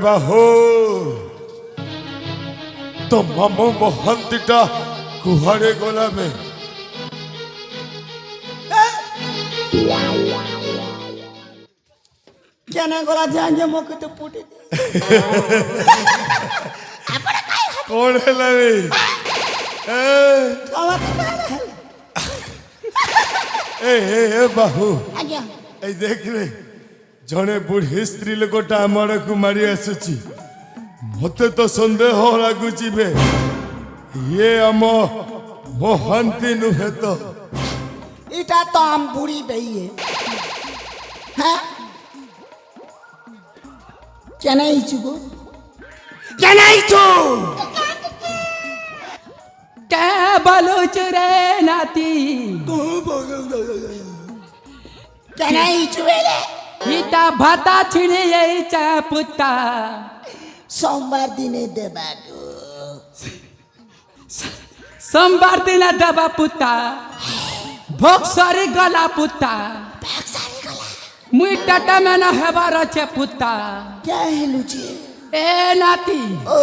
बाहू तो मामू मोहंतीटा कुहाड़े गला में क्या ना गला जाएंगे मौके तो पुटे कौन है लवी ए बाहू ए देख रे जड़े बुढ़ी स्त्री लोकटा आम को मारी आसुची मत तो संदेह लगुच बे ये आम मोहंती नुहे तो इटा तो आम बुढ़ी बही है हाँ क्या नहीं चुको क्या नहीं चु क्या बलुच रे नाती क्या नहीं चुवेले इटा भाता छिड़े यही चा पुता सोमवार दिने देबा सोमवार दिन दबा पुता भोग सरी गला पुता मुई टाटा में न हेबार छे पुता क्या है लुची ए नाती ओ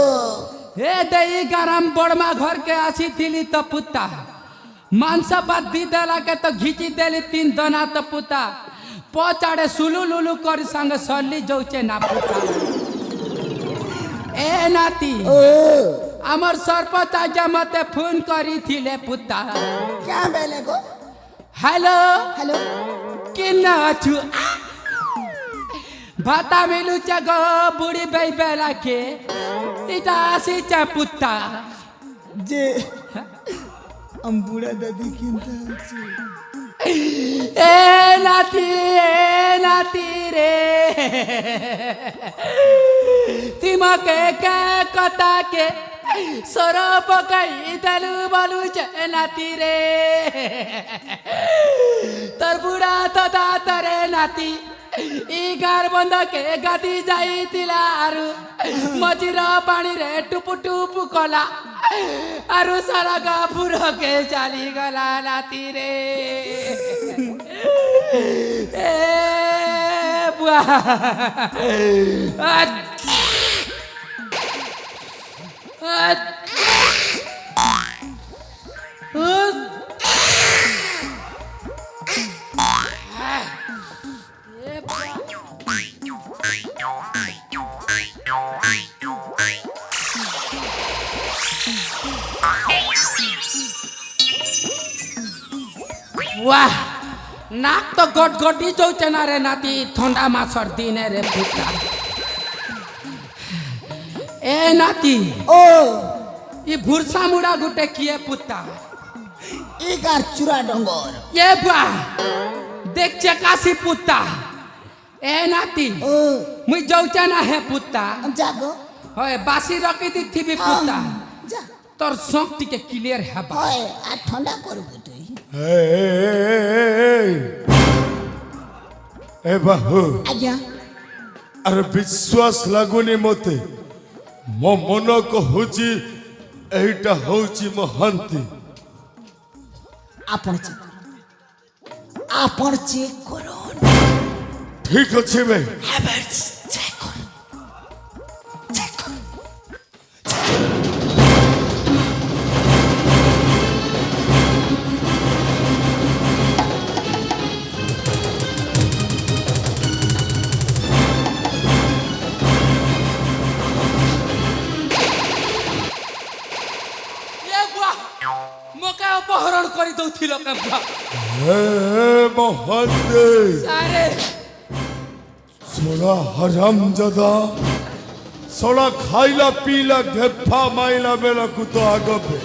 हे दई गरम बड़मा घर के आसी थिली तो पुता मांस बात दी देला के तो घिची देली 3 दना तो पुता पचाड़े सुलू लुलू कर संग सल्ली जौचे ना पुता ए नाती ओ हमर सरपंच आज मते फोन करी थिले पुता क्या बेले को हेलो हेलो किन्ना छु भाता मिलू गो बुढ़ी बेई बेला के इटा आसी चा पुता जे हम बूढ़ा दादी किंता ए नाती रे तिमके के कता के सरप कई दलु बलु च नाती रे तर बुढ़ा तो दातरे नाती ई गार बंद के गाती जाई तिलारु मजिर पानी रे टुपु टुपु कला आरु सारा गाफुर के चाली गला नाती रे ए बुआ वाह नाक तो गट गटी चौचे ना रे नाती ठंडा मासर दिन रे पुता ए नाती ओ ये भुरसा मुड़ा गुटे किए पुता ई गार चुरा डंगर ये बा देख चकासी पुता ए नाती ओ मुई जौचे ना है पुता जागो होय बासी रखी दी थी भी पुता जा तोर शक्ति के क्लियर है बा होय आ ठंडा करबो तुई ए बाहू आज्ञा अरे विश्वास लगुनी मते मो मन कहूची एटा होची मोहंती आपण चेक करो ठीक अच्छे भाई चेक करो मोके अपहरण करी दउथिलो के बा ए मोहंती अरे सोला हरामजादा सोला खाइला पीला घेफा माइला बेला कुतो आगबे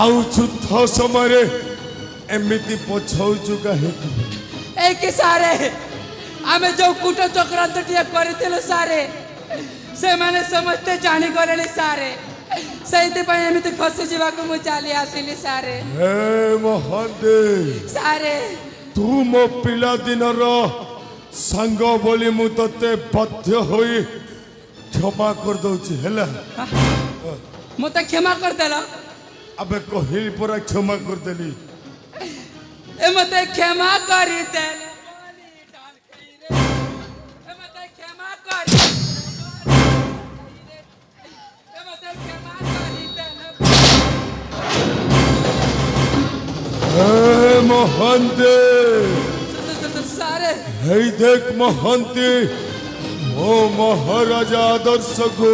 आउ छुथ समय रे एमिति पछौचु काहे कि ए के सारे आमे जो कुट चक्रांत टिया करिथिलो सारे से माने समझते जानी गलेनी सारे सहित पाई एमिति फसी जीवा को मु चाली आसिली सारे हे मोहंती सारे तू मो पिला दिनर सांग बोली मु तते बाध्य होई क्षमा कर दउची हैला मते क्षमा कर देला अबे कहिली पूरा क्षमा कर देली ए मते क्षमा करी दे ए मते क्षमा कर মহান্তে ସାରେ এই দেখ মহান্তে ମୋ ମହାରାଜା ଆଦର୍ଶକୁ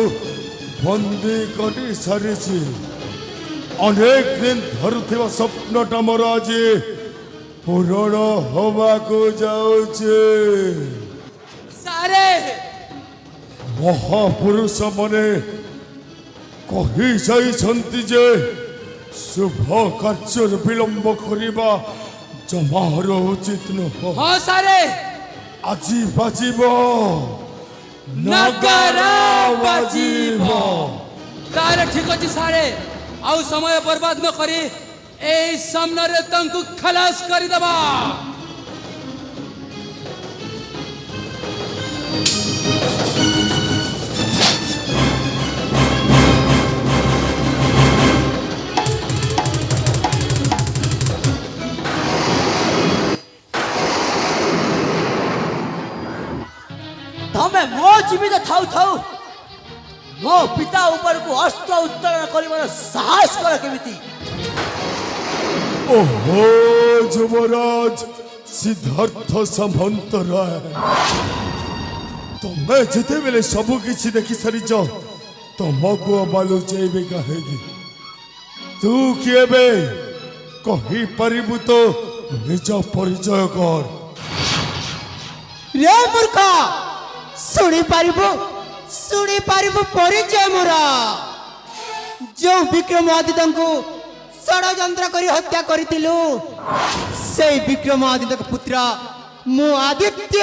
ବନ୍ଦୀ କରି ସାରିଛି। ଅନେକ ଦିନ ଧରୁଥିବା ସ୍ୱପ୍ନଟା ମୋର ଆଜି ପୂରଣ ହେବାକୁ ଯାଉଛି। ସାରେ ମହାପୁରୁଷ ମାନେ କହି ଯାଇଛନ୍ତି ଯେ ଶୁଭ କାର୍ଯ୍ୟରେ ବିଳମ୍ବ କରିବା ଜମାର ଉଚିତ ନୁହଁ। ହଁ ସାରେ ଆଜି ବାଜିବ ନଗର ବାଜିବ। ତାହେଲେ ଠିକ ଅଛି ସାରେ ଆଉ ସମୟ ବର୍ବାଦ ନ କରି এই ସାମ୍ନାରେ ତାଙ୍କୁ ଖଲାସ କରିଦେବା। ତମେ ମୋ ଜୀବିତ ଥାଉ ଥାଉ ମୋ ପିତା ଉପରକୁ ଅସ୍ତ୍ର ଉତ୍ତୋଳନ କରିବାର ସାହସ କର କେମିତି? ଓହୋ ଯୁବରାଜ ସିଦ୍ଧାର୍ଥ ସାମନ୍ତରାୟ, ତମେ ଯେତେବେଳେ ସବୁ କିଛି ଦେଖି ସାରିଛ ତମକୁ ଅବାଲୁଚେଇବି କାହିଁକି? ତୁ କିଏ ବେ କହିପାରିବୁ ତ ନିଜ ପରିଚୟ କର। ରେ ମୂର୍ଖ, ଶୁଣିପାରିବୁ ପରିଚୟ ମୋର। ଯେଉଁ ବିକ୍ରମାଦିତ୍ୟଙ୍କୁ ଷଡ଼ଯନ୍ତ୍ର କରି ହତ୍ୟା କରିଥିଲୁ ସେଇ ବିକ୍ରମାଦିତ୍ୟଙ୍କ ପୁତ୍ର ମୁଁ ଆଦିତ୍ୟ।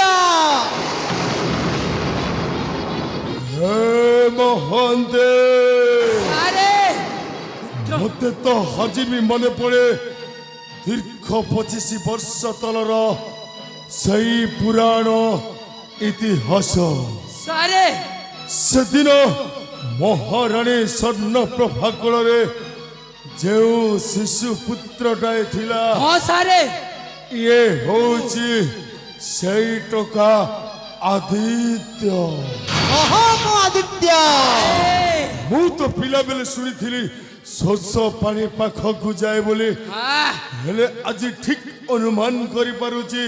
ହେ ମହାନ୍ତେ, ସାରେ ମତେ ତ ଆଜି ବି ମନେ ପଡ଼େ ଦୀର୍ଘ 25 ବର୍ଷ ତଳର ସେଇ ପୁରାଣ ଇତିହାସ। ସାରେ ସେଦିନ ମହାରାଣୀ ସ୍ୱର୍ଣ୍ଣପ୍ରଭା କୋଳରେ ଯେଉଁ ଶିଶୁ ପୁତ୍ରଟାଏ ଥିଲା, ହଁ ସାରେ ଇଏ ହଉଛି ସେଇ ଟୋକା ଆଦିତ୍ୟ। ଓହୋ ମୁଁ ଆଦିତ୍ୟ। ମୁଁ ତ ପିଲାବେଳେ ଶୁଣିଥିଲି ଶୋଷ ପାଣି ପାଖକୁ ଯାଏ ବୋଲି, ହେଲେ ଆଜି ଠିକ ଅନୁମାନ କରିପାରୁଛି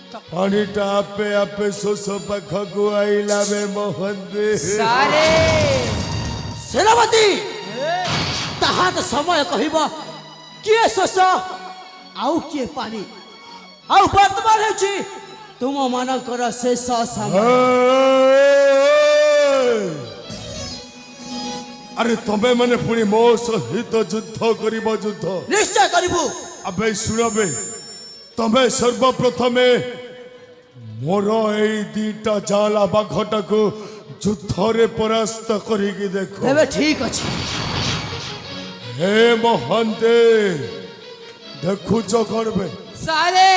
ପାଣିଟା ଆପେ ଆପେ ଶୋଷ ପାଖକୁ ଆଇଲା ବେ ମହନ୍ଦେ। ସାରେ ସେନାପତି, ତାହା ତ ସମୟ କହିବ କିଏ ଶୋଷ ଆଉ କିଏ ପାଣି। ଆଉ ବର୍ତ୍ତମାନ ହେଉଛି ତୁମ ମାନଙ୍କର ଶେଷ ସମୟ। ଆରେ ତମେ ମାନେ ପୁଣି ମୋ ସହିତ ଯୁଦ୍ଧ କରିବ? ଯୁଦ୍ଧ ନିଶ୍ଚୟ କରିବୁ। ଆବେ ଶୁଣବେ, ତମେ ସର୍ବପ୍ରଥମେ ମୋର ଏଇ ଦିଟା ଜାଲା ବାଘଟାକୁ ଯୁଦ୍ଧରେ ପରାସ୍ତ କରିକି ଦେଖ। ଏବେ ଠିକ ଅଛି। ହେ ମହାନ୍ତେ, ଦେଖୁଛ କଣ ବେ? ସାରେ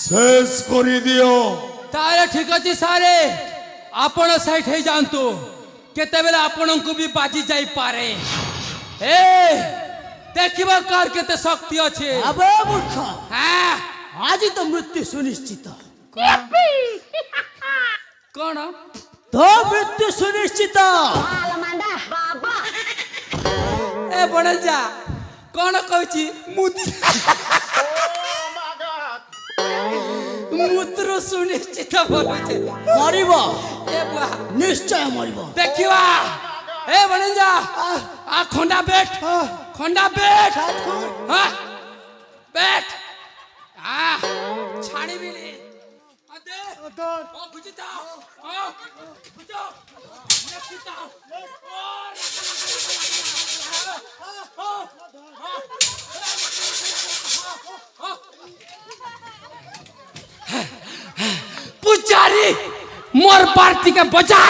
ଶେଷ କରିଦିଅ। ତାହେଲେ ଠିକ ଅଛି ସାରେ, ଆପଣ ସାଇଟ୍ ହେଇଯାଆନ୍ତୁ, କେତେବେଳେ ଆପଣଙ୍କୁ ବି ବାଜି ଯାଇପାରେ। ଏ ଦେଖିବ କାହାର କେତେ ଶକ୍ତି ଅଛି। ଆବେ ମୂର୍ଖ, ହଁ ଆଜି ତ ମୃତ୍ୟୁ ସୁନିଶ୍ଚିତ। କଣ ତୋ ମୃତ୍ୟୁ ସୁନିଶ୍ଚିତ। ଏ ବଣଜା କଣ କହୁଛି? ମୃତ୍ୟୁ ସୁନିଶ୍ଚିତ ବୋଲୁଛେ। ମରିବ, ଏ ବୁଆ ନିଶ୍ଚୟ ମରିବ। ଦେଖିବା। ଏ ବଣଜା ଆ ଖଣ୍ଡା ବେଟ, ଖଣ୍ଡା ବେଟ, ହଁ ବେଟ ଛାଡ଼ିବିନି। पुजारी मोर पार्टी के बजा।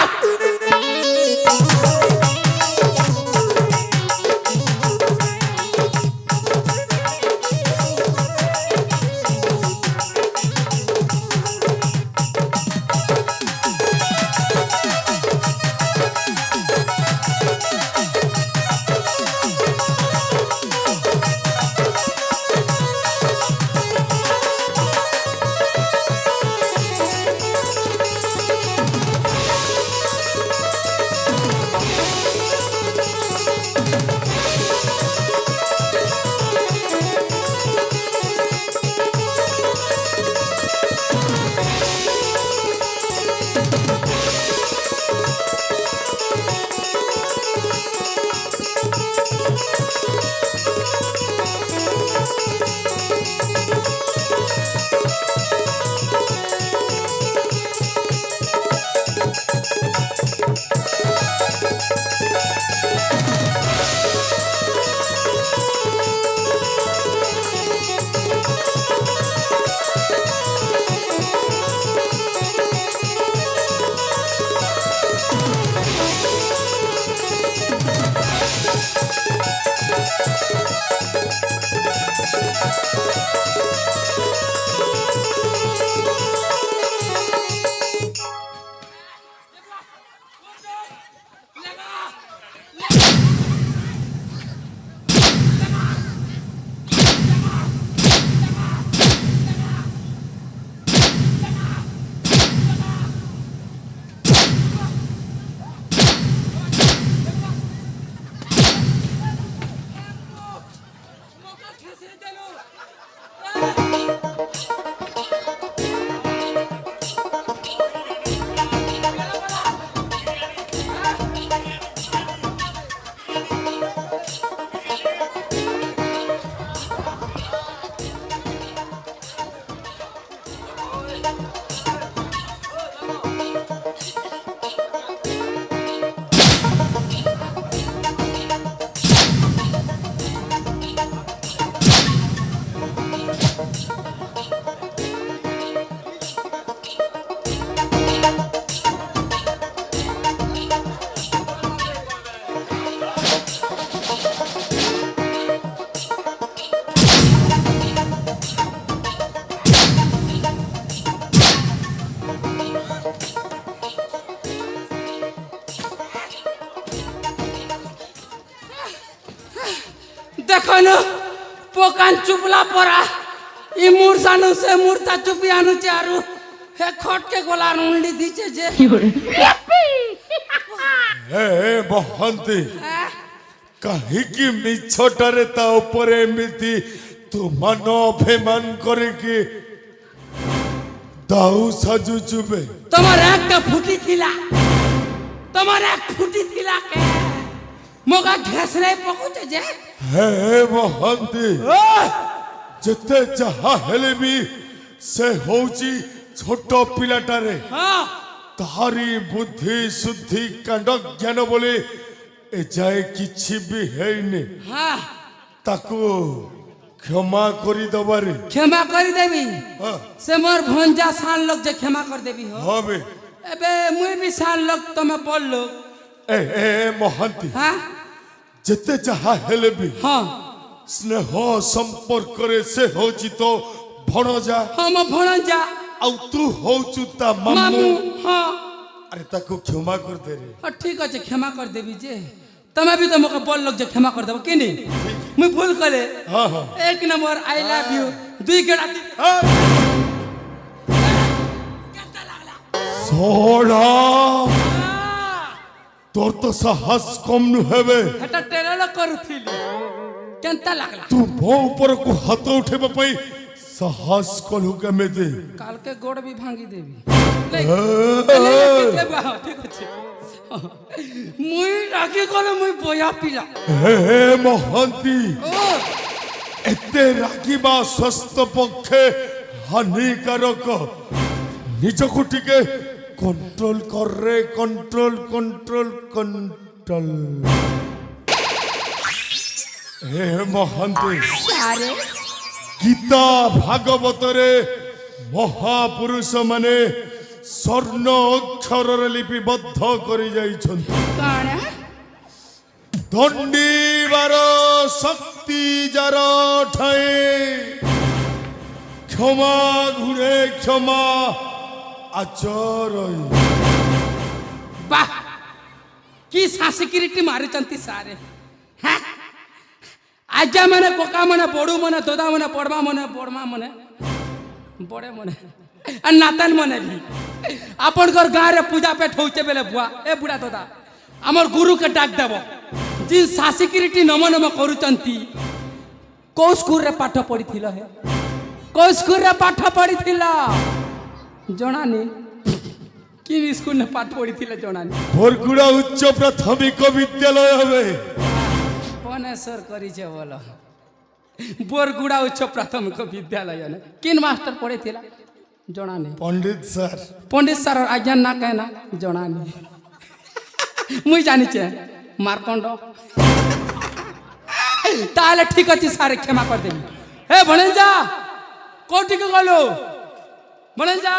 এখন পোকান চুপলা পরা ই মূর্ছানু সে মূর্ছা চুপি আনুছে আর হে খটকে গলা রুঁড়ি দিছে যে ହେ ମହାନ୍ତି କାହିଁକି ମିଛଟାରେ ତା ଉପରେ ଏମିତି ତୁମାନ ଅଭିମାନ କରିକି ଦାଉ ସାଜୁଛୁ ବେ তোমার একটা ফুটি থিলা তোমার এক ফুটি থিলা কে মোগা ঘেসরে পকুছে যে ହେ ମହାନ୍ତି ଯେତେ ଯାହା ହେଲେ ବି ସେ ହଉଛି ଛୋଟ ପିଲାଟାରେ হ্যাঁ ତାହାରି ବୁଦ୍ଧି ଶୁଦ୍ଧି କାଣ୍ଡ ଜ୍ଞାନ ବୋଲି ଏଯାଏ କିଛି ବି ହେଇନି হ্যাঁ ତାକୁ କ୍ଷମା କରିଦବାରେ ক্ষমা করে দেবি ହଁ সে মোর ভঞ্জা সান লোক যে ক্ষমা করে দেবি হো ହଁ ବେ এবে মুই বি সান লোক তুমি বললো ଏ ମହାନ୍ତି হ্যাঁ ଯେତେ ଯାହା ହେଲେ ବି হ্যাঁ ସ୍ନେହ ସମ୍ପର୍କରେ ସେ ହଉଛି ତ ଭଣଜା হ্যাঁ মো ভଣজা ଆଉ ତୁ ହଉଛୁ ତା মামু ମାମୁଁ হ্যাঁ ଆରେ ତାକୁ କ୍ଷମା କରିଦେ ରେ हाँ ठीक अच्छे क्षमा कर देवी जे तमे भी तो मोके बोल लोग जे क्षमा कर देबो कि नहीं मुई भूल करे ହଁ ହଁ एक नंबर आई लव यू दुई गेड़ा सोड़ा तोर तो साहस कम नु हेबे हेटा टेलर करूथिली केनता लागला तू मो ऊपर को हाथ उठेबा पई साहस कलु केमेते काल के गोड़ भी भांगी देवी हे ठीक अच्छे मुई राखी करे मुई बोया पिला महंती ओ एते राखिबा स्वस्थ पक्षे हानिकारक निजको टिके कंट्रोल कर रे कंट्रोल कंट्रोल कंट्रोल हे महंती सारे गीता भागवत रे महापुरुष माने स्वर्ण अक्षर रे लिपिबद्ध करि जाइछन्ति कौन है दंडीबार शक्ति जार ठाए क्षमा घुरे क्षमा आचर वाह की सांस्कृति मारिचंती सारे हैं आजा मने कोका मने बड़ू मने दोदा मने पड़वा मने बड़मा मने बड़े मने आ नातन मने भी अपन घर गाँव रे पूजा पेट होचे बेले बुआ ए बुढ़ा दोदा हमर गुरु के डाक देबो जी सांस्कृति नम नम करूचंती को स्कूल रे पाठ पढ़िथिलो हे को स्कूल रे पाठ पढ़िथिलो जणानी कि स्कूल ने पाठ पढ़िथिलो जणानी बोरगुड़ा उच्च प्राथमिक विद्यालय हवे पनेश्वर करिछे बोलो बोरगुड़ा उच्च प्राथमिक विद्यालय ने किन मास्टर पढ़े थिला जणानी पंडित सर आज्ञा ना कहना जणानी मुई जानी छे मारकंड ताले ठीक अछि सारे क्षमा कर देबी हे भणेजा कोठी के गलो भणेजा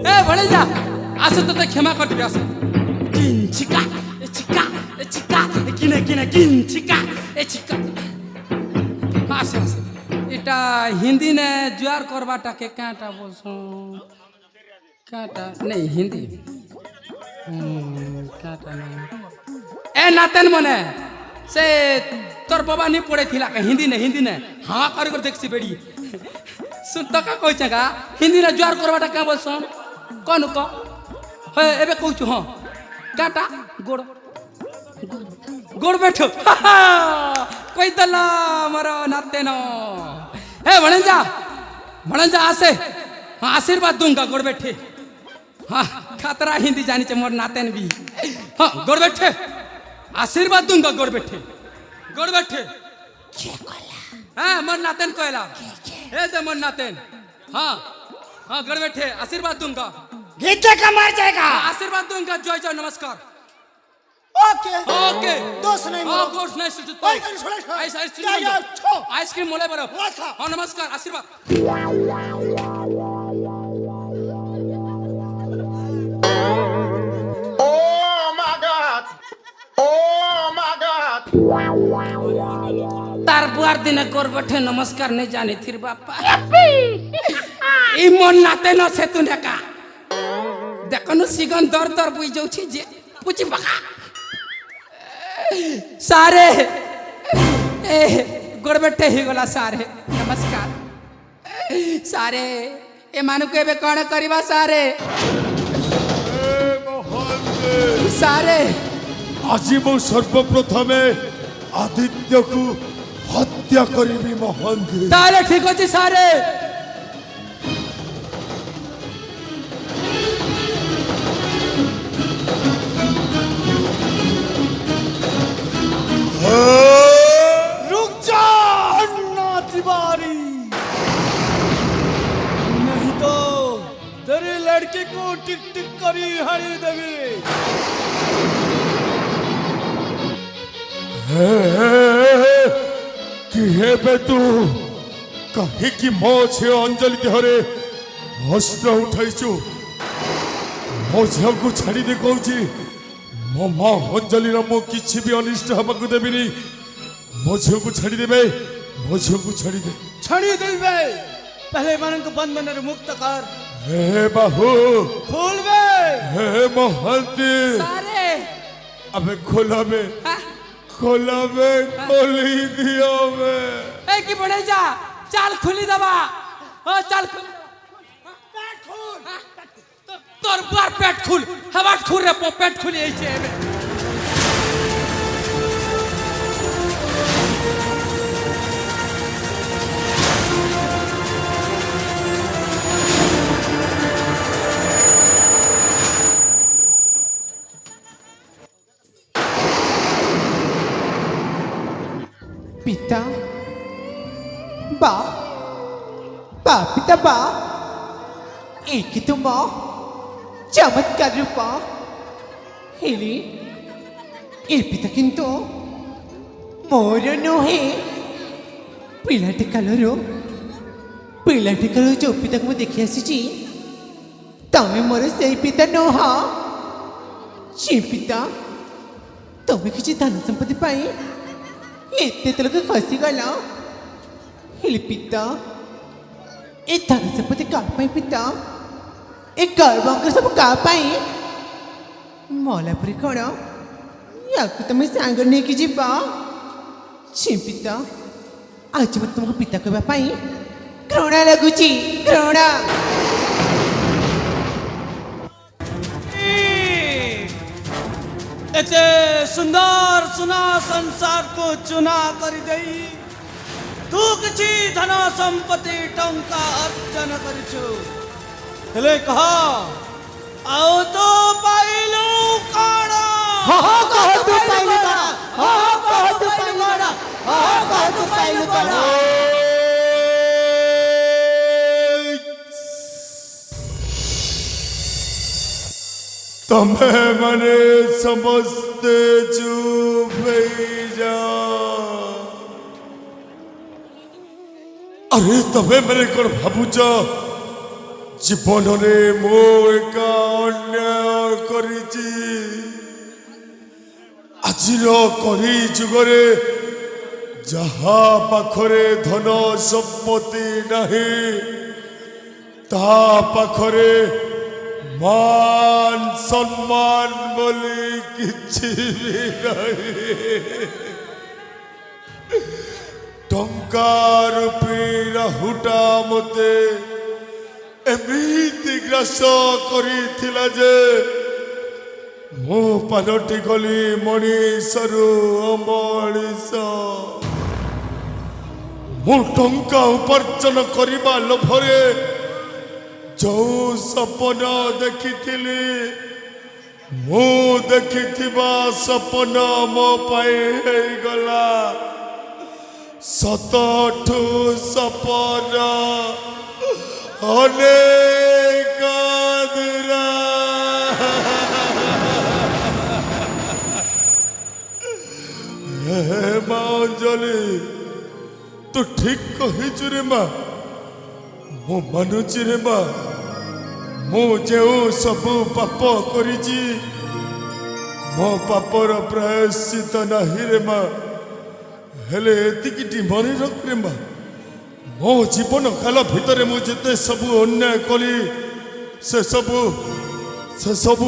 ए भणेजा आसे तो क्षमा कर देबी आसे किंचिका चिका चिका किने किने किंचिका ए चिका आसे आसे এটা हिंदी ने जुआर करवाटा के काटा बोलसो काटा नहीं हिंदी काटा नहीं ए नातन मने से तोर बाबा नहीं पड़े थिला के हिंदी ने हाँ कर देखसी बेड़ी सुन तो का कहछ का हिंदी ने जुआर करवाटा का बोलसो कोन को हे एबे कहछु हां काटा गोड़ गोड़ बैठो कोई दला मरो नाते नो हे भणंजा आसे हाँ आशीर्वाद दूंगा गोड़ बैठे हाँ खतरा हिंदी जानी चे मोर नाते भी हाँ गोड़ बैठे आशीर्वाद दूंगा गोड़ बैठे हाँ मोर नातेन कहला हे दे मोर नातेन हाँ हाँ गोड़ बैठे आशीर्वाद दूंगा घीचे का मर जाएगा आशीर्वाद दूंगा जय जय नमस्कार ओके ओके दोस्त नहीं हाँ दोस्त नहीं सुजू तो आइसक्रीम मोले बरो हाँ नमस्कार आशीर्वाद तार बुआर दिन कर बैठे नमस्कार नहीं जानी थी बापा ई मन नाते न से तू का देखनु सिगन दर दर बुझ जाउछि जे पूछी बका सारे ए गोड़बेटे ही गला सारे नमस्कार सारे ए मानु के बे कौन करिबा सारे सारे আজি মু সর্বপ্রথমে আদিত্যকু হত্যা করিবি মহান্তি। ताले ठीक अछि सारे रुक जा अन्ना तिवारी, नहीं तो तेरी लड़की को टिक टिक करी हरी देवी। कि हेबे तू कहीं मो झे अंजलि देहरे हस्त उठाइछु मो झील को छाड़ी दे कहूँ मो माँ अंजलि मु किसी भी अनिष्ट हवा को देविनी मो झील को छाड़ी देबे मो झील को छाड़ी दे छड़ी देवे पहले मन को बंधन रे मुक्त कर। हे बाहू खोल बे हे महंती सारे अबे खोला में हाँ? खोली दिया में ए की बड़े जा चाल खुली दबा ओ चाल खुली पेट खुल तोर बार पेट खुल हवा खुल रे पेट खुली ऐसे पिता बा बा पिता बा एक तुम चमत्कार रूपा हेली ए पिता किंतु मोर नुहे पिलाटे कालरो जो पिता को देखि आसी तमे मोर से पिता नुह से पिता तमे किसी धन संपत्ति पाई एते तलक खसी गला हेली पिता ए धन संपत्ति का पाई पिता ए गर्भंग सब का पाई मला परी कण याक तमे सांग ने की जीवा छी पिता आज मत तुमको पिता कहबा पाई घृणा लगुची घृणा एते सुंदर सुना संसार को चुना कर दई तू किछि धन संपत्ति टंका अर्जन करछु हेले कहा आओ तो पाइलु काणा हो कह तू पाइलु काणा हो कह तू पाइलु काणा हो कह तू पाइलु काणा तमे मने समस्ते चुप जा अरे तमे मेरे कौन भावुच जीवन रे मो एका अन्याय करिछि आजिर करी जुगरे जहा पाखरे धन सम्पत्ति नहीं ता पाखरे मान सम्मान बोली किछि भी नहीं टंका रूपी राहुटा मते एमिति ग्रास करिथिला जे मो पालटी गली मनीषरू अमनीष मो टंका उपार्जन करिबा लोभरे जो सपन देखी मु देखि सपन मो पाई गला सतठू सपन अनेक दूरा हे माँ अंजलि तू ठीक कही रे माँ मो मानुची रे माँ मु जो सब पाप करिछि मो पापर प्रायश्चित नहीं रे माँ हेले एतिकिटी मने रख रे माँ मो जीवन काल भितर मु जेते सब अन्याय कली से सब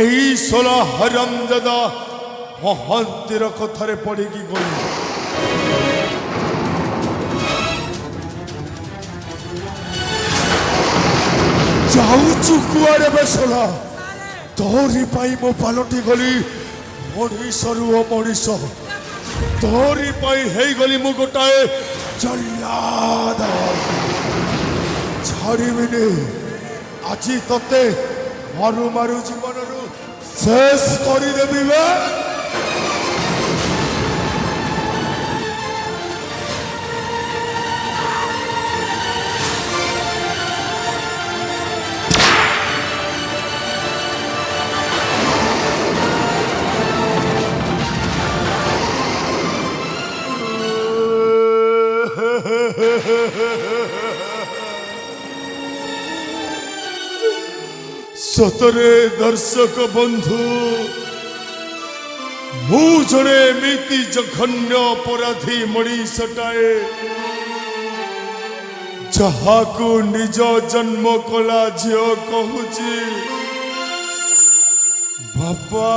एही सोला हरामजादा ମହାନ୍ତିର କଥାରେ ପଡ଼ିକି ଗଲି। ଯାଉଛୁ କୁଆଡ଼େ ବେସଲା? ତୋରି ପାଇଁ ମୁଁ ପାଲଟି ଗଲି ମଣିଷରୁ ଅମଣିଷ। ତୋରି ପାଇଁ ହେଇଗଲି ମୁଁ ଗୋଟାଏ ଜଲ୍ଲାଦ। ଛାଡ଼ିବିନି ଆଜି ତତେ ମାରୁ ମାରୁ ଜୀବନରୁ ଶେଷ କରିଦେବି ବେ। ସତରେ ଦର୍ଶକ ବନ୍ଧୁ, ମୁଁ ଜଣେ ଏମିତି ଜଘନ୍ୟ ଅପରାଧୀ ମଣିଷଟାଏ ଯାହାକୁ ନିଜ ଜନ୍ମ କଲା ଝିଅ କହୁଛି ବାପା।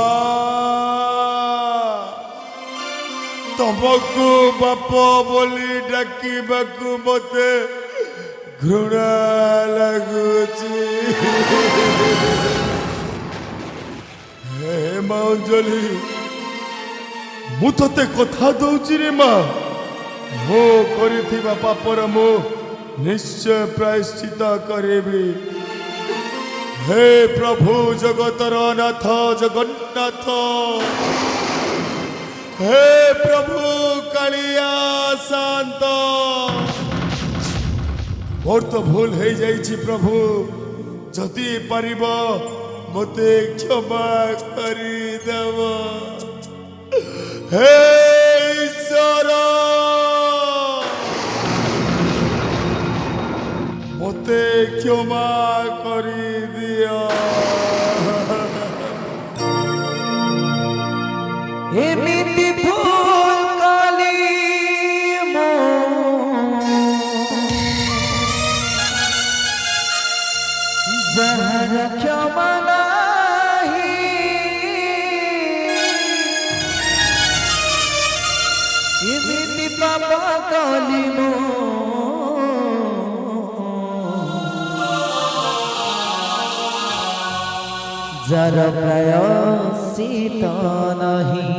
ତମକୁ ବାପ ବୋଲି ଡାକିବାକୁ ମତେ ଘୃଣା ଲାଗୁଛି। ହେ ମା ଅଞ୍ଜଳି, ମୁଁ ତତେ କଥା ଦଉଛି ରେ ମା, ମୁଁ କରିଥିବା ପାପର ମୁଁ ନିଶ୍ଚୟ ପ୍ରାୟଶ୍ଚିତ କରିବି। ହେ ପ୍ରଭୁ ଜଗତର ନାଥ ଜଗନ୍ନାଥ, ହେ ପ୍ରଭୁ କାଳିଆ ଶାନ୍ତ, ମୋର ତ ଭୁଲ ହେଇଯାଇଛି ପ୍ରଭୁ, ଯଦି ପାରିବ ମୋତେ କ୍ଷମା କରିଦେବ। ହେ ଈଶ୍ୱର, ମୋତେ କ୍ଷମା କରିଦିଅ। ଏମିତି ଭୁଲ କଲି ଯାହାର କ୍ଷମା ନାହିଁ, ଏମିତି ପାପ କଲି ଯାର ପ୍ରାୟଶ୍ଚିତ ନାହିଁ।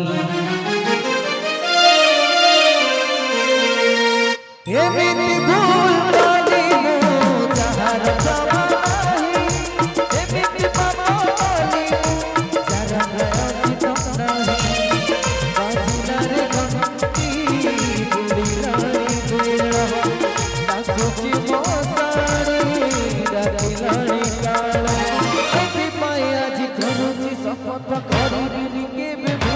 ଏମିତି ଭୁଲ କଲି ଯାହାର କ୍ଷମା ନାହିଁ, ଏମିତି ପାପ କଲି ଯାର ପ୍ରାୟଶ୍ଚିତ ନାହିଁ। ବାଜିଲାରେ ଘଣ୍ଟି ବୁଡ଼ିଲାଣି ବୁଡ଼, ଡାକୁଛି ମୋ ଶାଢ଼ୀ ଡାକିଲାଣି କାଳ। ଏଥିପାଇଁ ଆଜି କରୁଛି ଶପଥ, କରିବିନି କେବେ ଭୁଲ।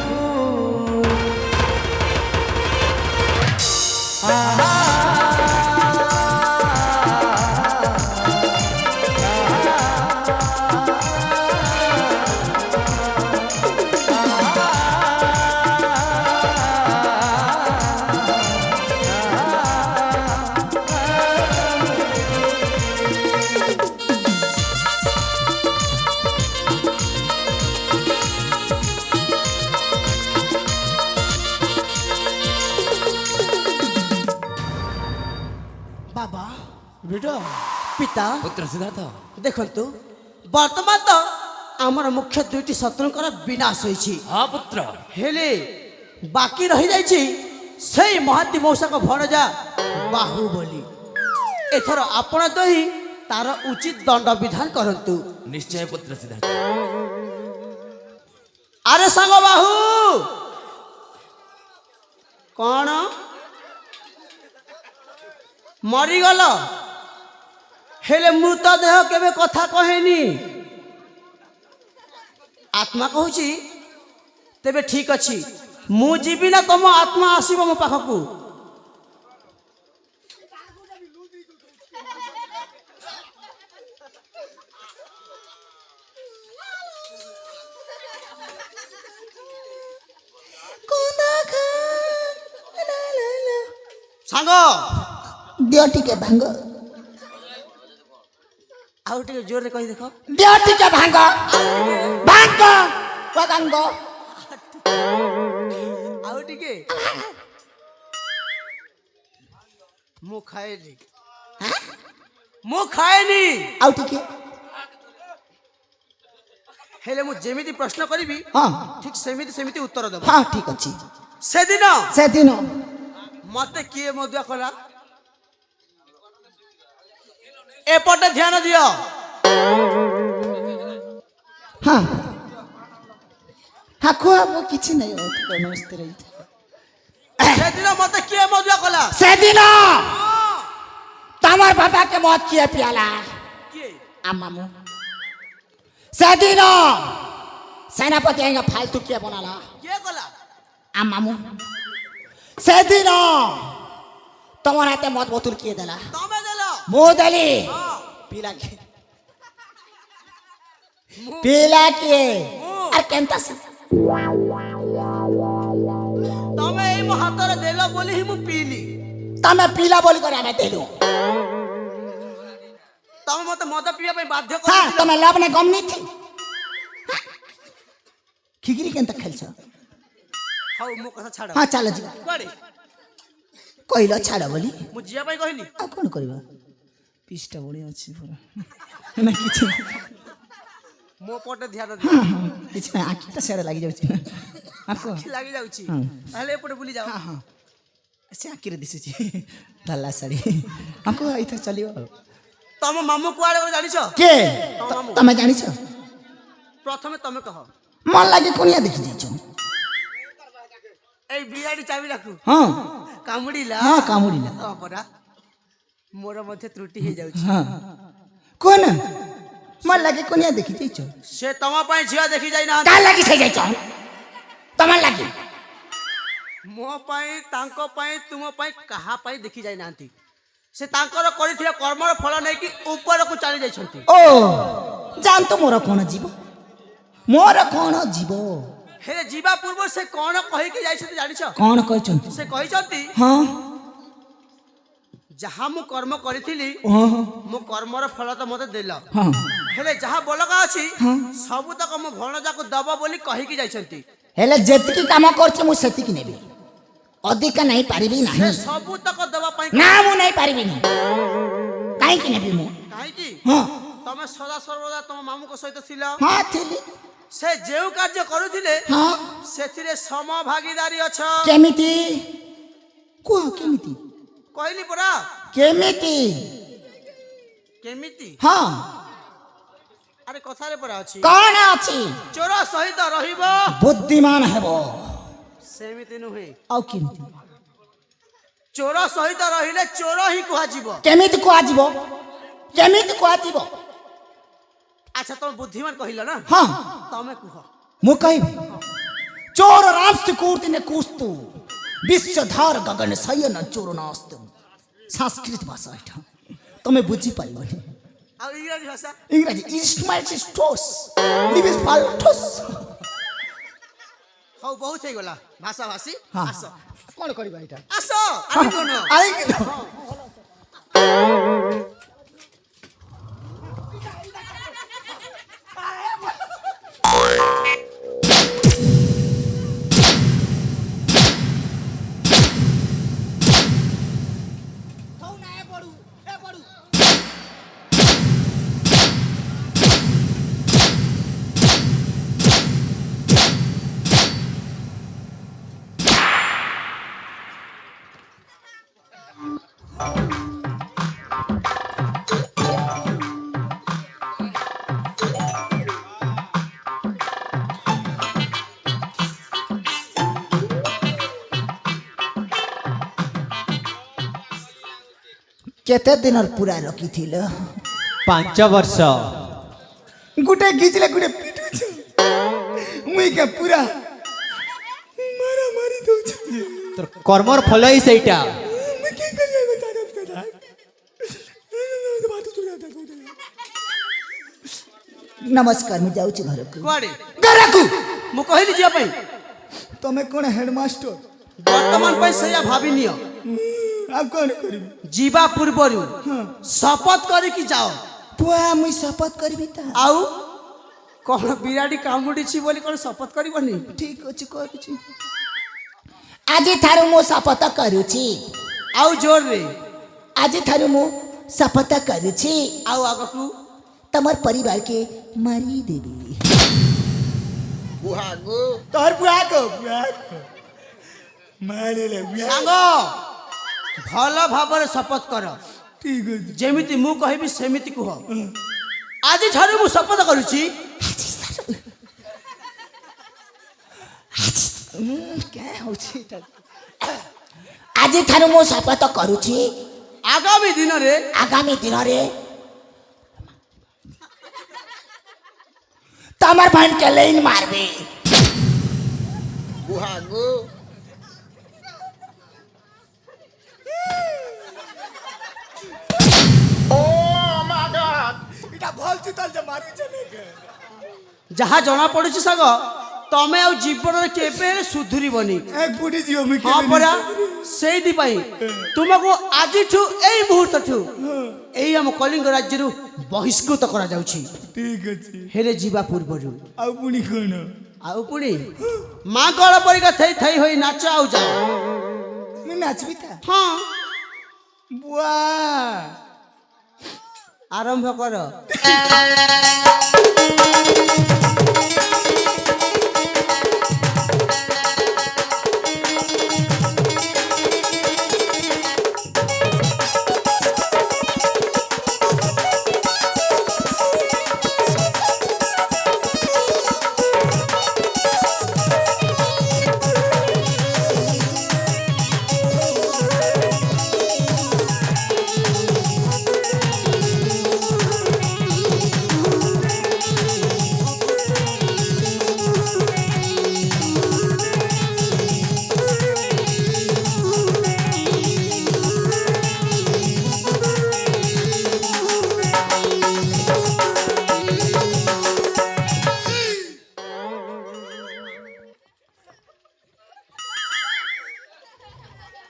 ବାବା, बेटा ପିତା, पुत्र सिद्धार्थ ଦେଖନ୍ତୁ ବର୍ତ୍ତମାନ ତ ଆମର ମୁଖ୍ୟ ଦୁଇଟି ଶତ୍ରୁଙ୍କର ବିନାଶ ହୋଇଛି। हाँ पुत्र ହେଲେ ବାକି ରହିଯାଇଛି ସେଇ ମହାନ୍ତି ମଉସାଙ୍କ ଭଣଜା ବାହୁବଲି। ଏଥର ଆପଣ ଦୁଇ ତାର ଉଚିତ ଦଣ୍ଡ ବିଧାନ କରନ୍ତୁ। निश्चय पुत्र सिद्धार्थ। ଆରେ ସାଙ୍ଗ ବାହୁ, କଣ ମରିଗଲ? ହେଲେ ମୃତଦେହ କେବେ କଥା କହେନି, ଆତ୍ମା କହୁଛି। ତେବେ ଠିକ ଅଛି, ମୁଁ ଯିବି ନା ତମ ଆତ୍ମା ଆସିବ ମୋ ପାଖକୁ? ସାଙ୍ଗ ଦିଅ ଟିକେ ଭାଙ୍ଗ, ଆଉ ଟିକେ ଜୋରରେ କହି ଦେଖ। ଦିଅ ଟିକେ ଭାଙ୍ଗ, ଭାଙ୍ଗ ପକାଙ୍ଗ। ଆଉ ଟିକେ ମୁଁ ଖାଏନି ମୁଁ ଖାଏନି ଆଉ ଟିକେ ହେଲେ ମୁଁ ଯେମିତି ପ୍ରଶ୍ନ କରିବି ହଁ ଠିକ ସେମିତି ସେମିତି ଉତ୍ତର ଦେବ ହଁ ଠିକ ଅଛି ସେଦିନ ସେଦିନ ମତେ କିଏ ମଦୁଆ କଲା ଏପଟେ ଧ୍ୟାନ ଦିଅ ହଁ ହଁ କୁହ ମୁଁ କିଛି ନାହିଁ ଆଉ ଟିକେ ନମସ୍ତେ ରହିଛି ସେଦିନ ମତେ କିଏ ମଦୁଆ କଲା ସେଦିନ तमर बाबा के मौत किए पियाला କିଏ ଆମା सेदिन सेनापति आएगा फालतू किए बनाला କିଏ କଲା ଆମା सेदिन तमर हाथे मत बोतल किए देला ତମେ ଦେଲ मु देली ହଁ पीला किए पीला किए अरे केंता से ତମେ ଏଇ ମୋ ହାତରେ ଦେଲ ବୋଲି ହିଁ ମୁଁ ପିଇଲି तमे पीला बोल कर हमें देलु ତମେ ମତେ ମଦ ପିଇବା ପାଇଁ ବାଧ୍ୟ हाँ କରିଥିଲ तमे लब ने गम नहीं थी ଖିଗିରି କେନ୍ତା ଖେଲଛ ହଉ ମୋ କଥା ଛାଡ ହଁ ଚାଲ ଯିବା କୁଆଡେ କହିଲ ଛାଡ଼ ବୋଲି ମୁଁ ଯିବା ପାଇଁ କହିଲି ଆଉ କ'ଣ କରିବା ପିସଟା ବଢ଼ିଆ ଅଛି ପୁରା ନା କିଛି ନାହିଁ। ମୋ ପଟେ ଧ୍ୟାନ ଦିଅ କିଛି ନାହିଁ ଆଖିଟା ସିଆଡ଼େ ଲାଗିଯାଉଛି ନା ଆକୁ ଲାଗି ଯାଉଛି ହଁ। ତାହେଲେ ଏପଟେ ବୁଲି ଯାଅ ହଁ ହଁ ସେ ଆଖିରେ ଦିଶୁଛି ଧଲା ଶାଢ଼ୀ ଆମକୁ ଏଇଥର ଚାଲିବ ଆଉ ତମ ମାମୁଁ କୁଆଡେ ଗଲେ ଜାଣିଛ କିଏ ତମ ମାମୁଁ ତମେ ଜାଣିଛ ପ୍ରଥମେ ତମେ କହ ମନ ଲାଗି କୁଣିଆ ଦେଖି ଯାଇଛ ଏଇ ବିରାଡ଼ି ଚାବିଟାକୁ ହଁ କାମୁଡ଼ିଲା ହଁ କାମୁଡ଼ିଲା ହଁ ପରା ମୋର ମଧ୍ୟ ତ୍ରୁଟି ହେଇଯାଉଛି ହଁ କୁହ ନା ମନ ଲାଗି କୁଣିଆ ଦେଖି ଯାଇଛ ସେ ତମ ପାଇଁ ଝିଅ ଦେଖି ଯାଇନାହାନ୍ତି काल लगी से जाई चल तमन लगी ମୋ ପାଇଁ ତାଙ୍କ ପାଇଁ ତୁମ ପାଇଁ କାହା ପାଇଁ ଦେଖି ଯାଇନାହାନ୍ତି ସେ ତାଙ୍କର କରିଥିବା କର୍ମର ଫଳ ନେଇକି ଉପରକୁ ଚାଲି ଯାଇଛନ୍ତି ଓ ଜାଣନ୍ତୁ ମୋର କ'ଣ ଯିବ ମୋର କ'ଣ ଯିବ ହେଲେ ଯିବା ପୂର୍ବରୁ ସେ କଣ କହିକି ଯାଇଛନ୍ତି ଜାଣିଛ କ'ଣ କହିଛନ୍ତି ସେ କହିଛନ୍ତି ହଁ ଯାହା ମୁଁ କର୍ମ କରିଥିଲି ହଁ ମୋ କର୍ମର ଫଳ ତ ମତେ ଦେଲ ହଁ ହେଲେ ଯାହା ବଲକା ଅଛି ସବୁତକ ମୋ ଭଣଜାକୁ ଦବ ବୋଲି କହିକି ଯାଇଛନ୍ତି हेले जेतकी काम करछे मु सेतिकी नेबी अधिका नहीं पारिबी ସେ नाही ସବୁତକ ଦେବା ପାଇଁ ना मु नहीं पारिबी नहीं काई की नेबी मु କାହିଁକି ହଁ ତମେ ସଦା ସର୍ବଦା ତମ ମାମୁଙ୍କ ସହିତ ଥିଲ ହଁ ଥିଲି ସେ ଯେଉଁ କାର୍ଯ୍ୟ କରୁଥିଲେ ହଁ ସେଥିରେ ସମଭାଗୀଦାରୀ ଅଛ केमिति କୁହ କେମିତି କହିଲି ପରା केमिति କେମିତି ହଁ ଆରେ କଥାରେ ପରା ଅଛି कौन अछि ଚୋର ସହିତ ରହିବ बुद्धिमान हेबो ସେମିତି ନୁହେଁ ଆଉ କେମିତି ଚୋର ସହିତ ରହିଲେ ଚୋର ହିଁ କୁହାଯିବ केमिति को आजिबो केमिति को आजिबो ଆଚ୍ଛା ତମେ ବୁଦ୍ଧିମାନ କହିଲ ନା ହଁ ତମେ କୁହ मु कहबी चोर रामस्ति कुर्ति ने कुस्तु विश्वधार गगन सयन चोर नास्तु ସଂସ୍କୃତ ଭାଷା ଏଇଟା ତମେ ବୁଝିପାରିବନି ଆଉ ଇଂରାଜୀ ଭାଷା ଇଂରାଜୀ ଇଷ୍ଟମାଇଟ୍ ଷ୍ଟୋସ୍ ଲିଭିସ୍ ପାଲଠୋସ୍ ହଉ ବହୁତ ହେଇଗଲା ଭାଷା ଭାଷୀ ହଁ ଆସ କ'ଣ କରିବା ଏଇଟା ଆସ ଆଜି କଣ ଆଇକି କେତେ ଦିନର ପୁରା ରଖିଥିଲ 5 ବର୍ଷ ଗୋଟେ ଗିଜିଲେ ଗୋଟେ ପିଟୁଛ ମୁଇଁ କେ ପୁରା ମାରା ମାରି ଦଉଛ ତୋର କର୍ମର ଫଳ ହିଁ ସେଇଟା ମୁଁ କେ କରିବା କଥା ନମସ୍କାର ମୁଁ ଯାଉଛି ଘରକୁ କୁଆଡେ ଘରକୁ ମୁଁ କହିଲି ଯିବା ପାଇଁ ତମେ କ'ଣ ହେଡମାଷ୍ଟର ବର୍ତ୍ତମାନ ପାଇଁ ସେଇଆ ଭାବି ନିଅ ଆଉ କ'ଣ କରିବି ଯିବା ପୂର୍ବରୁ ଶପଥ କରିକି ଯାଅ ପୁଆ ମୁଇଁ ଶପଥ କରିବି ତା ଆଉ କ'ଣ ବିରାଡ଼ି କାମୁଡ଼ିଛି ବୋଲି କ'ଣ ଶପଥ କରିବନି? ଠିକ ଅଛି କରୁଛି। ଆଜିଠାରୁ ମୁଁ ଶପଥ କରୁଛି। ଆଉ ଜୋରରେ ଆଜିଠାରୁ ମୁଁ ଶପଥ କରୁଛି। ଆଉ ଆଗକୁ ତମର ପରିବାରକେ ମାରିଦେବି। ତୋର ବୁଆକୁ ମାରିଲେ ସାଙ୍ଗ ଭଲ ଭାବରେ ଶପଥ କର। ଠିକ ଅଛି। ଯେମିତି ମୁଁ କହିବି ସେମିତି କୁହ। ଆଜିଠାରୁ ମୁଁ ଶପଥ କରୁଛି ଆଜିଠାରୁ ମୁଁ ଶପଥ କରୁଛି ଆଗାମୀ ଦିନରେ ତମର ଭାଇକେ ଲାଇନ୍ ମାରବେ। ଯାହା ଜଣା ପଡୁଛି ସାଙ୍ଗ ତମେ ଆଉ ଜୀବନରେ କେବେ ହେଲେ ସୁଧୁରିବନି। ବୁଢୀ ଝିଅ ମୁଁ ହଁ ପରା ସେଇଥିପାଇଁ ତୁମକୁ ଆଜିଠୁ ଏଇ ମୁହୂର୍ତ୍ତଠୁ ଏଇ ଆମ କଳିଙ୍ଗ ରାଜ୍ୟରୁ ବହିଷ୍କୃତ କରାଯାଉଛି। ଠିକ ଅଛି। ହେଲେ ଯିବା ପୂର୍ବରୁ ଆଉ ପୁଣି କଣ? ଆଉ ପୁଣି ମାଙ୍କଡ଼ ପରିକା ଥେଇ ଥେଇ ହୋଇ ନାଚ ଆଉ ଯାଅ। ମୁଁ ନାଚିବି ତା। ହଁ ବୁଆ ଆରମ୍ଭ କର।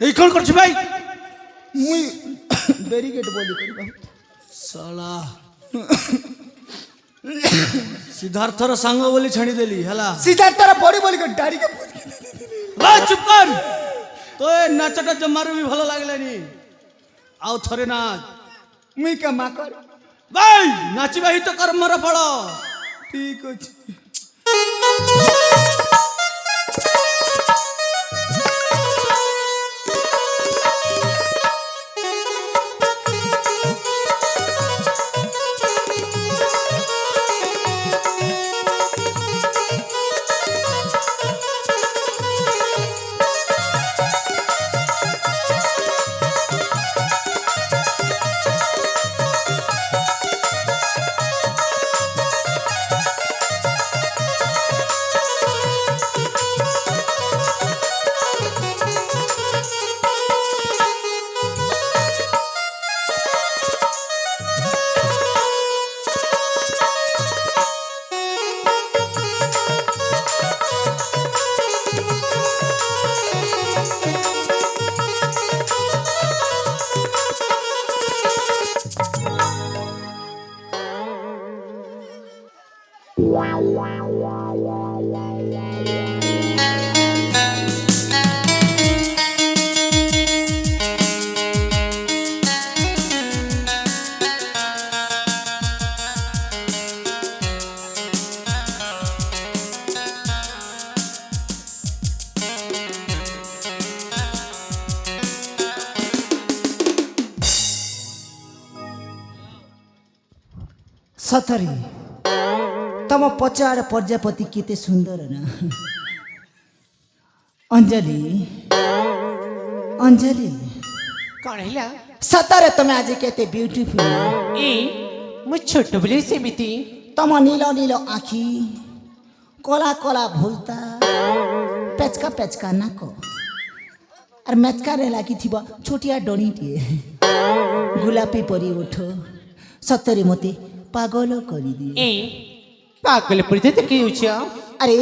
এই কোন করছি ভাই? মুই ব্যারিকেড বলি করিবা। শালা সিদ্ধার্থর সাঙ্গ বলি ছাড়ি দেলি হেলা। সিদ্ধার্থর বড়ি বলি ডাড়িকে চুপ কর। তো এ নাচটা জমারু भी ভালো লাগলেনি। আও থরে নাচ। মুই কামা কর। ভাই নাচিবা হি তো কর্মর ফল। ঠিক আছে। ସତରେ ତମ ପଚାର ପ୍ରଜାପତି କେତେ ସୁନ୍ଦର ନା। ଅଞ୍ଜଳି ଅଞ୍ଜଳି କ'ଣ ହେଲା? ସତରେ ତମେ ଆଜି କେତେ ବ୍ୟୁଟିଫୁଲ। ମୁଁ ଛୋଟବେଳେ ସେମିତି। ତମ ନୀଳ ନୀଳ ଆଖି, କଳା କଳା ଭୁଲତା, ପେଚକା ପେଚକା ନାକ আর মেচকারে লাগিথিব ছোটিয়া ডণিটিয়ে, গোলাপি পরি ওঠ, সତରେ মতে পাগল করিদিয়ে। পাগল পরি তো কেউছ? আরে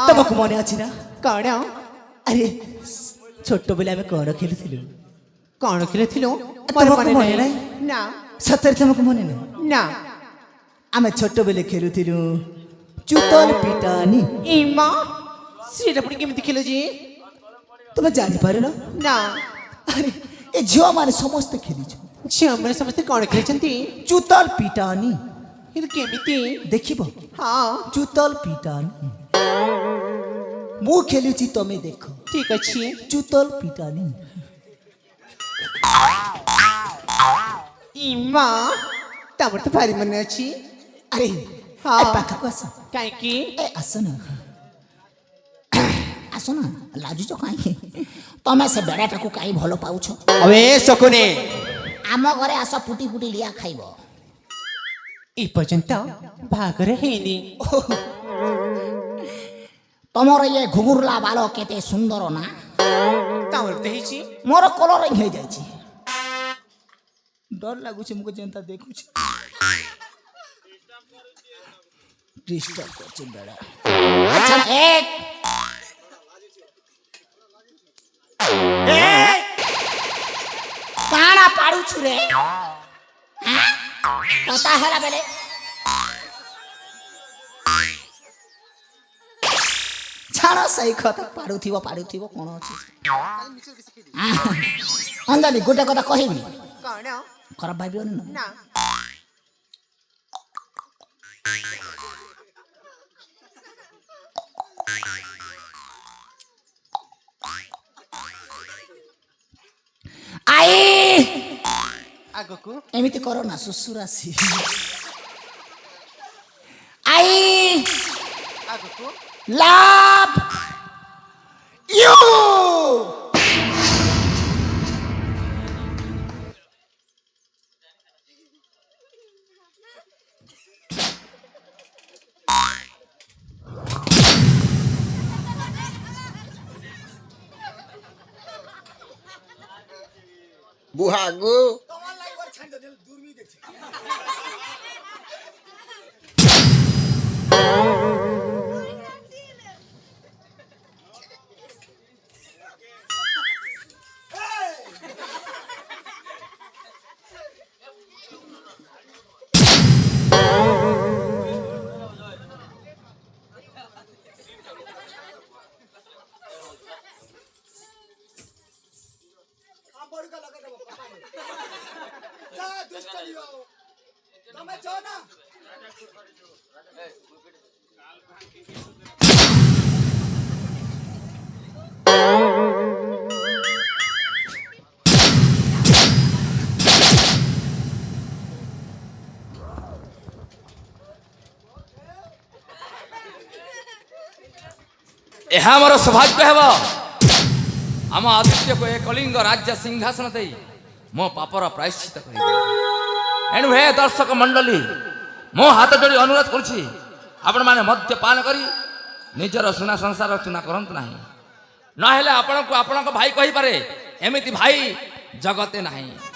তোমাকে মনে আছে না? କ'ଣ? আরে ছোটবেলা আমি কড় খেলুছিলু। କ'ଣ ଖେଳୁଥିଲୁ? তোমাকে মনে নাই? ନା সତରେ তোমাকে মনে নাই? ନା। ଆମେ ଛୋଟବେଳେ ଖେଳୁଥିଲୁ ଚୁତଲ ପିଟାନି ଇମା ସେଇଟା ପୁଣି କେମିତି ଖେଳ ଯେ ତୁମେ ଜାଣିପାରିଲ ନା ଆରେ ଏ ଝିଅମାନେ ସମସ୍ତେ ଖେଳିଛ ଝିଅମାନେ ସମସ୍ତେ କ'ଣ ଖେଳିଛନ୍ତି ଚୁତଲ ପିଟାନି କିନ୍ତୁ କେମିତି ଦେଖିବ ହଁ ଚୁତଲ ପିଟାନି ମୁଁ ଖେଳୁଛି ତମେ ଦେଖ ଠିକ ଅଛି ଚୁତଲ ପିଟାନି ଇମା ତମର ତ ଭାରି ମନେ ଅଛି ଆରେ ହଁ। ଏ ପାଖକୁ ଆସ କାହିଁକି ଏ ଆସ ନା ଆସ ନା ଲାଜୁଛ କାହିଁକି ତମେ ସେ ବେଡ଼ାଟାକୁ କାହିଁ ଭଲ ପାଉଛ अबे शकुने ଆମ ଘରେ ଆସ ଫୁଟି ଫୁଟି ଲିଆ ଖାଇବ ଏ ପର୍ଯ୍ୟନ୍ତ ବାହାଘର ହେଇନି ତମର ଇଏ ଘୁଙ୍ଗୁରୁଲା ବାଲ କେତେ ସୁନ୍ଦର ନା ତମର ତ ହେଇଛି ମୋର କଲରିଂ ହେଇଯାଇଛି ଡର ଲାଗୁଛି ମୁଁ ଯେନ୍ତା ଦେଖୁଛି डिस्टर्ब करछे बेड़ा अच्छा एक काना पाड़ू छु रे हां कता हला बेले छाड़ा सही कथा पाड़ुथिबो कोन अछि अंदाली गोटे कथा कहिबी କ'ଣ खराब भाबियोनी न ନା आई ଆଗକୁ एमिति करो ना सुसुरासी आई ଆଗକୁ love you बुहागु ଏହା ମୋର ସୌଭାଗ୍ୟ ହେବ ଆମ ଆଦିତ୍ୟକୁ ଏ କଳିଙ୍ଗ ରାଜ୍ୟ ସିଂହାସନ ଦେଇ ମୋ ପାପର ପ୍ରାୟଶ୍ଚିତ କରିବି। ଏଣୁ ହେ ଦର୍ଶକ ମଣ୍ଡଳୀ ମୁଁ ହାତ ଯୋଡ଼ି ଅନୁରୋଧ କରୁଛି ଆପଣମାନେ ମଦ୍ୟପାନ କରି ନିଜର ସୁନା ସଂସାର ଚୁନା କରନ୍ତୁ ନାହିଁ, ନହେଲେ ଆପଣଙ୍କୁ ଆପଣଙ୍କ ଭାଇ କହିପାରେ ଏମିତି ଭାଇ ଜଗତେ ନାହିଁ।